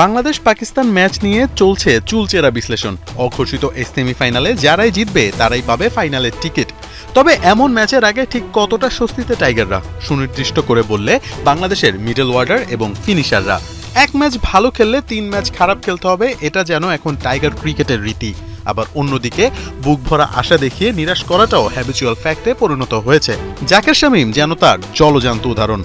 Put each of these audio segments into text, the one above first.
Bangladesh Pakistan match নিয়ে চলছে চুলচেরা বিশ্লেষণ। অঘোষিত এই সেমিফাইনালে যারাই জিতবে তারাই পাবে ফাইনালের টিকিট। তবে এমন ম্যাচের আগে ঠিক কতটা স্বস্তিতে টাইগাররা, সুনির্দিষ্ট করে বললে বাংলাদেশের মিডল অর্ডার এবং ফিনিশাররা। এক ম্যাচ ভালো খেললে 3 ম্যাচ খারাপ খেলতে হবে, এটা যেন এখন টাইগার ক্রিকেটের রীতি। আবার অন্যদিকে বুক ভরা আশা দেখিয়ে নিরাশ করাটাও হ্যাবিচুয়াল ফ্যাক্টে পরিণত হয়েছে। জাকের শামীম যেন তার জলজান্ত উদাহরণ।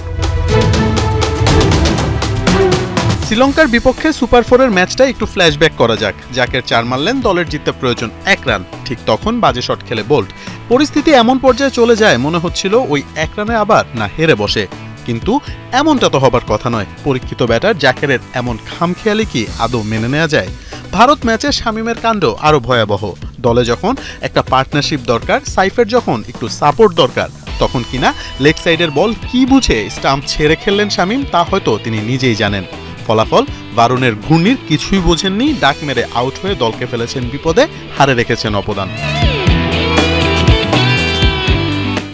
শ্রীলঙ্কার বিপক্ষে সুপার 4-এর ম্যাচটা একটু ফ্ল্যাশব্যাক করা যাক। জাকের 4 মারলেন, দলের জিততে প্রয়োজন 1 রান। ঠিক তখন বাজে শট খেলে বোল্ট। পরিস্থিতি এমন পর্যায়ে চলে যায় মনে হচ্ছিল ওই 1 রানে আবার না হেরে বসে। কিন্তু এমনটা তো হবার কথা নয়। পরীক্ষিত ব্যাটার জাকেরের এমন খামখেয়ালি কি আদৌ মেনে নেওয়া যায়? ভারত ম্যাচে শামীমের কাণ্ড আরও ভয়াবহ। দলে যখন একটা পার্টনারশিপ দরকার, সাইফের যখন একটু সাপোর্ট দরকার, তখন কিনা লেগ সাইডের বল কি বুঝে স্টাম্প ছেড়ে খেললেন শামীম, তা হয়তো তিনি নিজেই জানেন। ফলাফল বারুণের ঘূর্ণির কিছুই বোঝেননি, ডাক মেরে আউট হয়ে দলকে ফেলেছেন বিপদে, হারে রেখেছেন অবদান।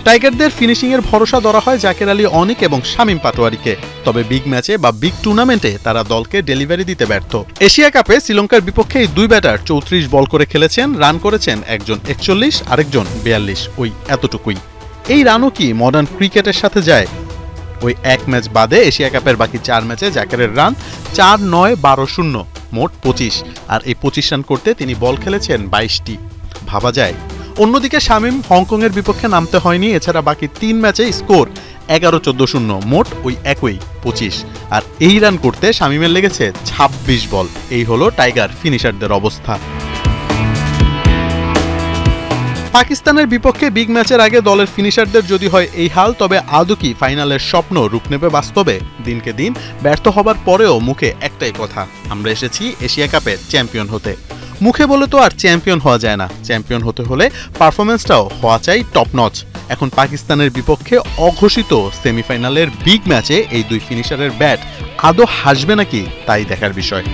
টাইগারদের ফিনিশিংয়ের ভরসা ধরা হয় জাকের আলী অনিক এবং শামীম পাটোয়ারিকে। তবে বিগ ম্যাচে বা বিগ টুর্নামেন্টে তারা দলকে ডেলিভারি দিতে ব্যর্থ। এশিয়া কাপে শ্রীলঙ্কার বিপক্ষে এই 2 ব্যাটার 34 বল করে খেলেছেন, রান করেছেন একজন 41, আরেকজন 42, ওই এতটুকুই। এই রানও কি মডার্ন ক্রিকেটের সাথে যায়? ওই 1 ম্যাচ বাদে এশিয়া কাপের বাকি 4 ম্যাচে জাকেরের রান 4, 9, 12, 0, মোট 25। আর এই 25 রান করতে তিনি বল খেলেছেন 22টি। ভাবা যায়। অন্যদিকে শামীম হংকংয়ের বিপক্ষে নামতে হয়নি। এছাড়া বাকি 3 ম্যাচে স্কোর 11, 14, 0, মোট ওই একই 25। আর এই রান করতে শামীমের লেগেছে 26 বল। এই হলো টাইগার ফিনিশারদের অবস্থা। পাকিস্তানের বিপক্ষে বিগ ম্যাচের আগে দলের ফিনিশারদের যদি হয় এই হাল, তবে আদৌ কি ফাইনালের স্বপ্ন রূপ নেবে বাস্তবে? দিনকে দিন ব্যর্থ হবার পরেও মুখে একটাই কথা, আমরা এসেছি এশিয়া কাপের চ্যাম্পিয়ন হতে। মুখে বলে তো আর চ্যাম্পিয়ন হওয়া যায় না। চ্যাম্পিয়ন হতে হলে পারফরমেন্সটাও হওয়া চাই টপ নচ। এখন পাকিস্তানের বিপক্ষে অঘোষিত সেমিফাইনালের বিগ ম্যাচে এই 2 ফিনিশারের ব্যাট আদৌ হাসবে নাকি, তাই দেখার বিষয়।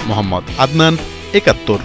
মোহাম্মদ আদনান, 71।